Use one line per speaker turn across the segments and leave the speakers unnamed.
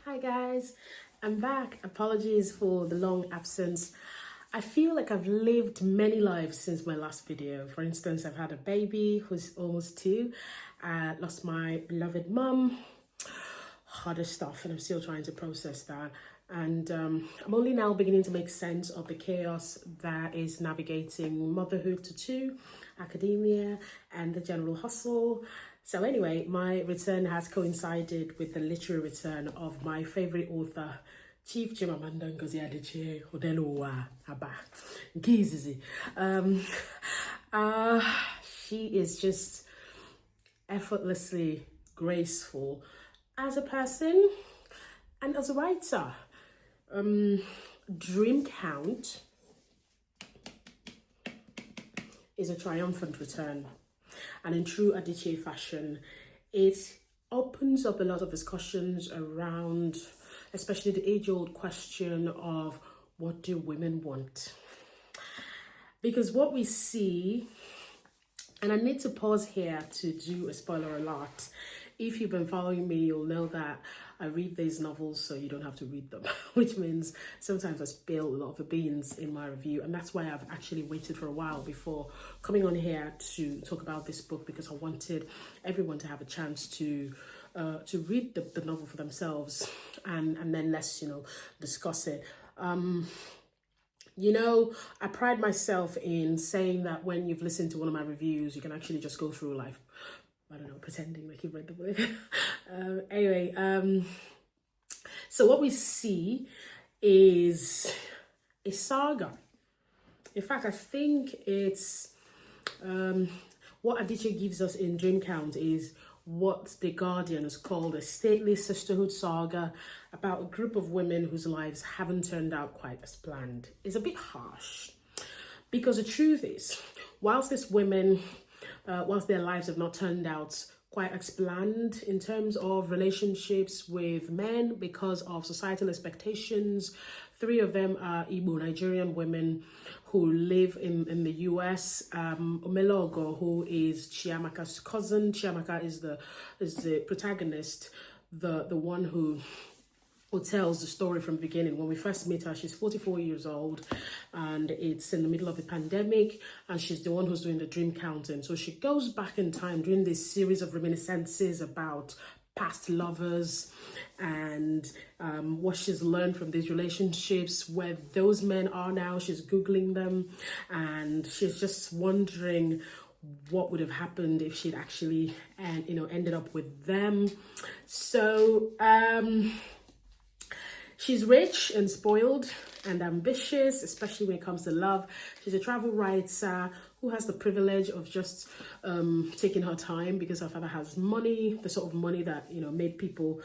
Hi guys, I'm back. Apologies for the long absence. I feel like I've lived many lives since my last video. For instance, I've had a baby who's almost 2. I lost my beloved mum, harder stuff, and I'm still trying to process that. And I'm only now beginning to make sense of the chaos that is navigating motherhood to 2, academia, and the general hustle. So anyway, my return has coincided with the literary return of my favorite author, Chief Chimamanda Ngozi Adichie, Odeluwa Aba Nkizizi. She is just effortlessly graceful as a person and as a writer. Dream Count is a triumphant return. And in true Adichie fashion, it opens up a lot of discussions around, especially the age-old question of what do women want? Because what we see, and I need to pause here to do a spoiler alert. If you've been following me, you'll know that I read these novels so you don't have to read them, which means sometimes I spill a lot of the beans in my review, and that's why I've actually waited for a while before coming on here to talk about this book, because I wanted everyone to have a chance to read the novel for themselves, and then let's discuss it. I pride myself in saying that when you've listened to one of my reviews, you can actually just go through life, I don't know, pretending like you've read the book. So what we see is a saga. In fact, I think it's what Adichie gives us in Dream Count is what The Guardian has called a stately sisterhood saga about a group of women whose lives haven't turned out quite as planned. It's a bit harsh, because the truth is, whilst their lives have not turned out quite as planned in terms of relationships with men because of societal expectations. 3 of them are Igbo Nigerian women who live in the US. Omelogo, who is Chiamaka's cousin. Chiamaka is the protagonist, the one who tells the story from the beginning. When we first meet her, she's 44 years old, and it's in the middle of a pandemic, and she's the one who's doing the dream counting. So she goes back in time during this series of reminiscences about past lovers and what she's learned from these relationships, where those men are now. She's Googling them, and she's just wondering what would have happened if she'd actually ended up with them. So she's rich and spoiled and ambitious, especially when it comes to love. She's a travel writer who has the privilege of just taking her time because her father has money, the sort of money that, made people...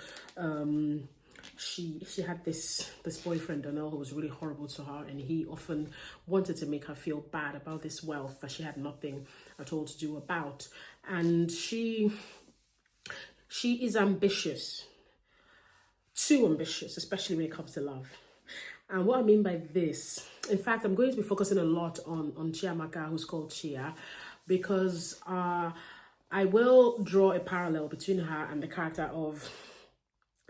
She had this boyfriend, Donnell, who was really horrible to her, and he often wanted to make her feel bad about this wealth that she had nothing at all to do about. And she is ambitious. Too ambitious, especially when it comes to love. And what I mean by this, in fact, I'm going to be focusing a lot on Chiamaka, who's called Chia, because I will draw a parallel between her and the character of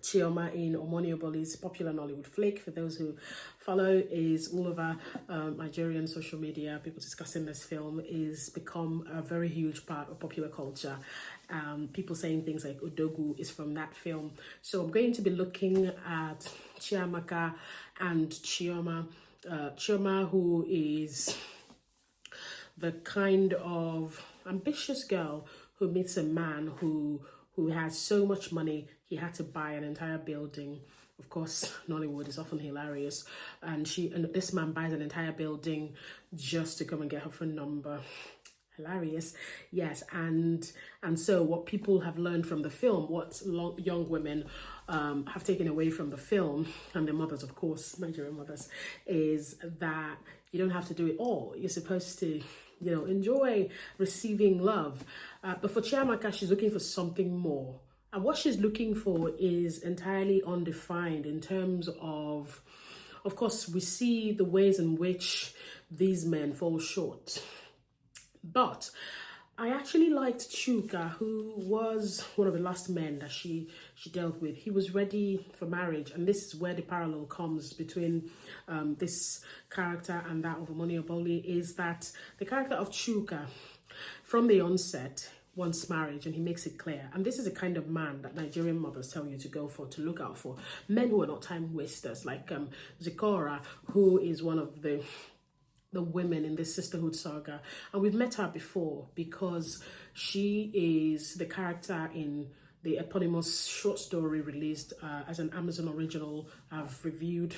Chioma in Omoni Oboli's popular Nollywood flick. For those who follow, is all over Nigerian social media. People discussing this film is become a very huge part of popular culture. People saying things like Odogu is from that film. So I'm going to be looking at Chiamaka and Chioma. Chioma, who is the kind of ambitious girl who meets a man who has so much money he had to buy an entire building. Of course, Nollywood is often hilarious, and this man buys an entire building just to come and get her phone number. Hilarious, yes. And so what people have learned from the film, what young women have taken away from the film, and their mothers, of course, Nigerian mothers, is that you don't have to do it all. You're supposed to enjoy receiving love. But for Chiamaka, she's looking for something more. And what she's looking for is entirely undefined in terms of course, we see the ways in which these men fall short. But I actually liked Chuka, who was one of the last men that she dealt with. He was ready for marriage, and this is where the parallel comes between this character and that of Omoni Oboli, is that the character of Chuka, from the onset, wants marriage, and he makes it clear. And this is the kind of man that Nigerian mothers tell you to go for, to look out for. Men who are not time wasters, like Zikora, who is one of the women in this sisterhood saga, and we've met her before because she is the character in the eponymous short story released as an Amazon original. I've reviewed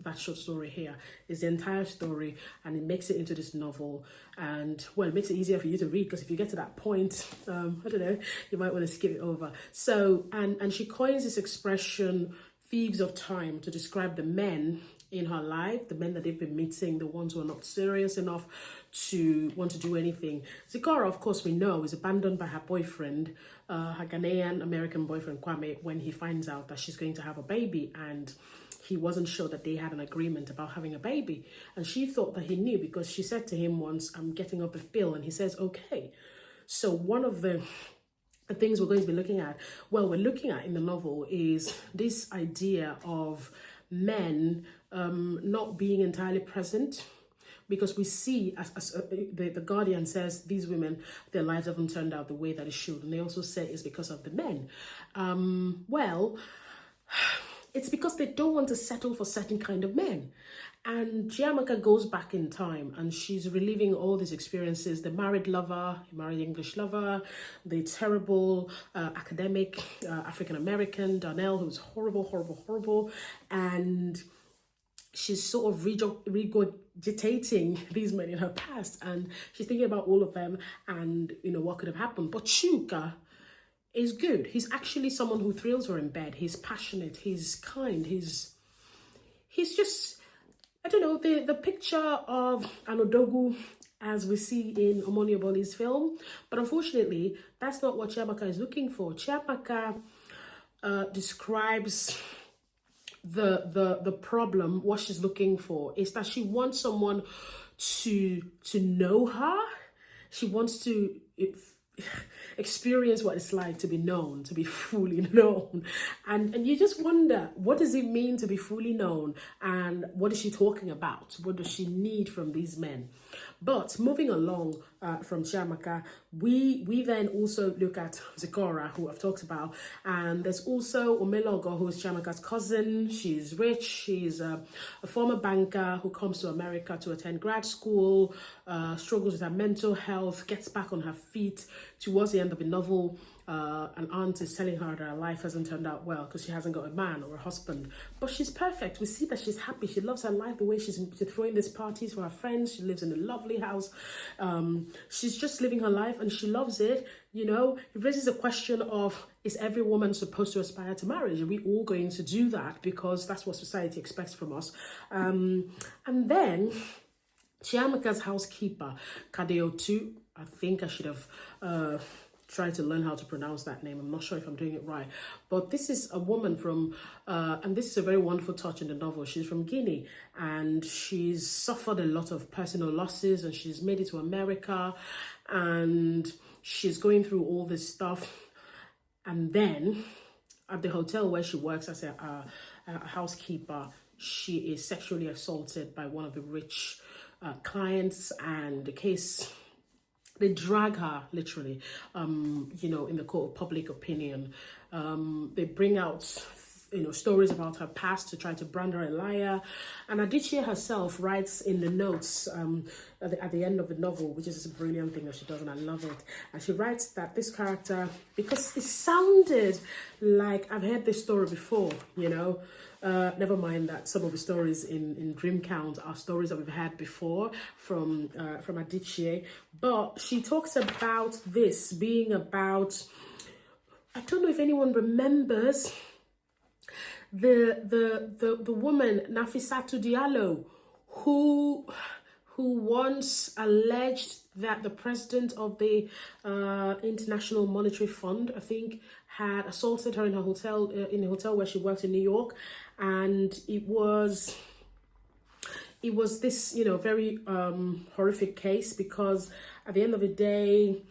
that short story here. It's the entire story, and it makes it into this novel, and well, it makes it easier for you to read, because if you get to that point, I don't know, you might want to skip it over. So, and she coins this expression, thieves of time, to describe the men in her life, the men that they've been meeting, the ones who are not serious enough to want to do anything. Zikora, of course, we know, is abandoned by her boyfriend, her Ghanaian American boyfriend Kwame, when he finds out that she's going to have a baby, and he wasn't sure that they had an agreement about having a baby. And she thought that he knew, because she said to him once, "I'm getting up a bill," and he says, "Okay." So one of the things we're going to be looking at, we're looking at in the novel, is this idea of men not being entirely present, because we see, as the Guardian says, these women, their lives haven't turned out the way that it should, and they also say it's because of the men. Well, it's because they don't want to settle for certain kind of men. And Chiamaka goes back in time, and she's reliving all these experiences: the married lover, married English lover, the terrible academic African-American, Darnell, who's horrible, and she's sort of regurgitating these men in her past, and she's thinking about all of them and, you know, what could have happened. But Chuka is good. He's actually someone who thrills her in bed. He's passionate, he's kind, he's just, I don't know, the picture of an Odogu as we see in Omoni Oboli's film. But unfortunately, that's not what Chiamaka is looking for. Chiamaka describes the problem. What she's looking for is that she wants someone to know her. She wants to experience what it's like to be known, to be fully known. And you just wonder, what does it mean to be fully known? And what is she talking about? What does she need from these men? But moving along from Chiamaka, we then also look at Zikora, who I've talked about. And there's also Omelogo, who is Chiamaka's cousin. She's rich. She's a former banker who comes to America to attend grad school, struggles with her mental health, gets back on her feet. Towards the end of the novel, an aunt is telling her that her life hasn't turned out well because she hasn't got a man or a husband. But she's perfect. We see that she's happy. She loves her life, the way she's throwing these parties for her friends. She lives in a lovely house. She's just living her life, and she loves it. You know, it raises a question of, is every woman supposed to aspire to marriage? Are we all going to do that because that's what society expects from us? And then Chiamaka's housekeeper, Kadeotu, I think I should have tried to learn how to pronounce that name. I'm not sure if I'm doing it right. But this is a woman from, and this is a very wonderful touch in the novel. She's from Guinea, and she's suffered a lot of personal losses, and she's made it to America, and she's going through all this stuff. And then at the hotel where she works as a housekeeper, she is sexually assaulted by one of the rich clients, and the case, they drag her literally, you know, in the court of public opinion. They bring out, you know, stories about her past to try to brand her a liar. And Adichie herself writes in the notes at the end of the novel, which is a brilliant thing that she does, and I love it. And she writes that this character, because it sounded like I've heard this story before, you know, never mind that some of the stories in Dream Count are stories that we've had before from Adichie. But she talks about this being about, I don't know if anyone remembers the woman Nafissatou Diallo, who once alleged that the president of the International Monetary Fund, I think, had assaulted her in her hotel, in the hotel where she works in New York. And it was this, you know, very horrific case, because at the end of the day,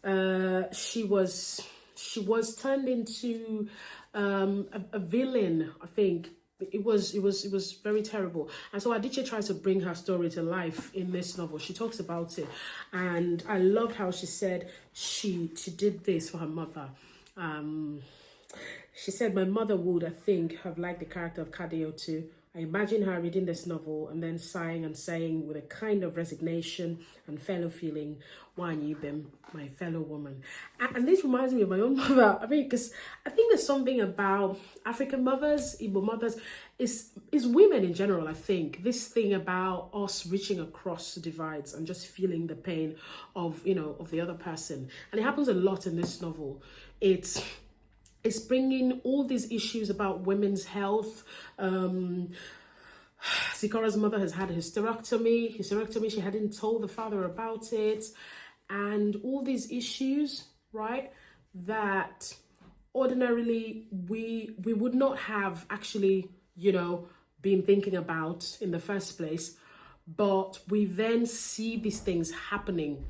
She was turned into a villain, I think. It was very terrible. And so Adichie tries to bring her story to life in this novel. She talks about it, and I love how she said she did this for her mother. She said, my mother would, I think, have liked the character of Kadeo too. I imagine her reading this novel and then sighing and saying with a kind of resignation and fellow feeling, why you been my fellow woman. And this reminds me of my own mother. I mean, because I think there's something about African mothers, Igbo mothers, is women in general, I think. This thing about us reaching across divides and just feeling the pain of, you know, of the other person. And it happens a lot in this novel. It's bringing all these issues about women's health. Sikora's mother has had a hysterectomy. She hadn't told the father about it. And all these issues, right, that ordinarily we would not have actually, you know, been thinking about in the first place. But we then see these things happening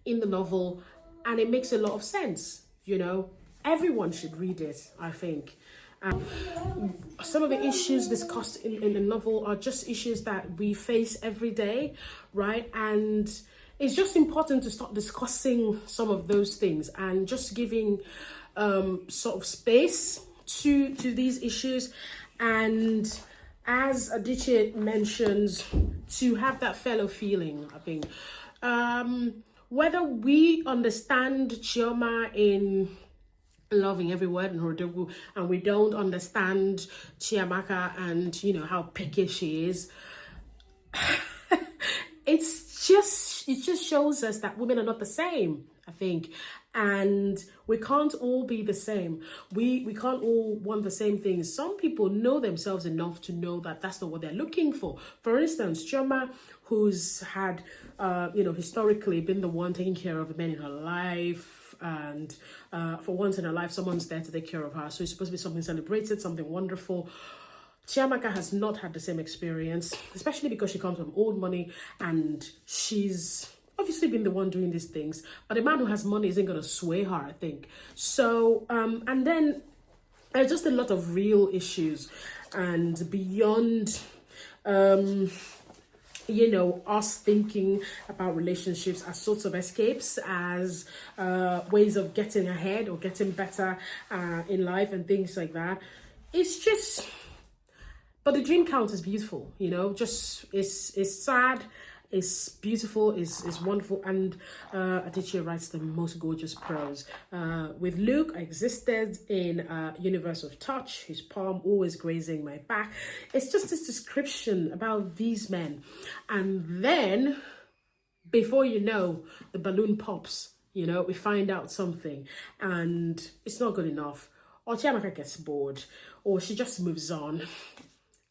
in the novel, and it makes a lot of sense, you know. Everyone should read it, I think. Some of the issues discussed in the novel are just issues that we face every day, right? And it's just important to start discussing some of those things and just giving sort of space to these issues. And as Adichie mentions, to have that fellow feeling, I think. Whether we understand Chioma in loving every word in Hordogu, and we don't understand Chiamaka and, you know, how picky she is. It just shows us that women are not the same, I think, and we can't all be the same. We can't all want the same things. Some people know themselves enough to know that that's not what they're looking for. For instance, Chioma, who's had, you know, historically been the one taking care of the men in her life, and for once in her life, someone's there to take care of her. So it's supposed to be something celebrated, something wonderful. Chiamaka has not had the same experience, especially because she comes from old money and she's obviously been the one doing these things. But a man who has money isn't going to sway her, I think. So, and then there's just a lot of real issues, and beyond, you know, us thinking about relationships as sorts of escapes, as ways of getting ahead or getting better in life and things like that. It's just, but the dream count is beautiful, you know, just it's sad, it's beautiful, it's wonderful, and Adichie writes the most gorgeous prose. With Luke, I existed in a universe of touch, his palm always grazing my back. It's just this description about these men. And then, before you know, the balloon pops, you know, we find out something, and it's not good enough. Or Chiamaka gets bored, or she just moves on.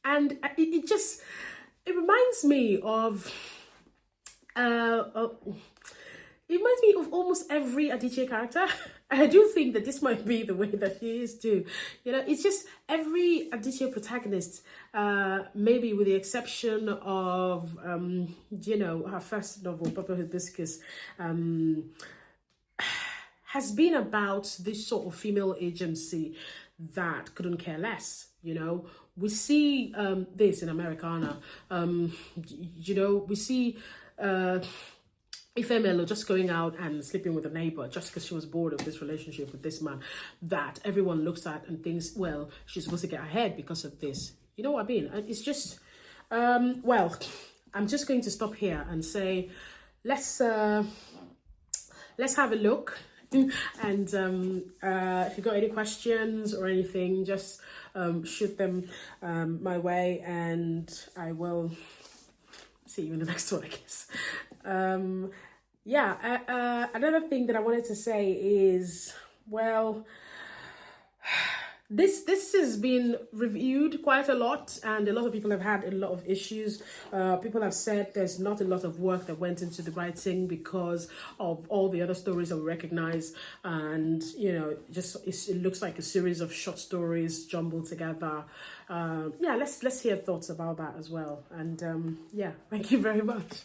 And it reminds me of, it reminds me of almost every Adichie character. I do think that this might be the way that she is too. You know, it's just every Adichie protagonist, maybe with the exception of, you know, her first novel, Papa Hibiscus, has been about this sort of female agency that couldn't care less, you know. We see this in Americana. You know, we see Ifemelo just going out and sleeping with a neighbor just because she was bored of this relationship with this man that everyone looks at and thinks, well, she's supposed to get ahead because of this. You know what I mean? It's just, well, I'm just going to stop here and say, let's have a look. And if you got any questions or anything, just shoot them my way, and I will see you in the next one, I guess. Yeah, another thing that I wanted to say is, well, this has been reviewed quite a lot, and a lot of people have had a lot of issues. People have said there's not a lot of work that went into the writing because of all the other stories that we recognize, and you know, it looks like a series of short stories jumbled together. Yeah, let's hear thoughts about that as well. And yeah, thank you very much.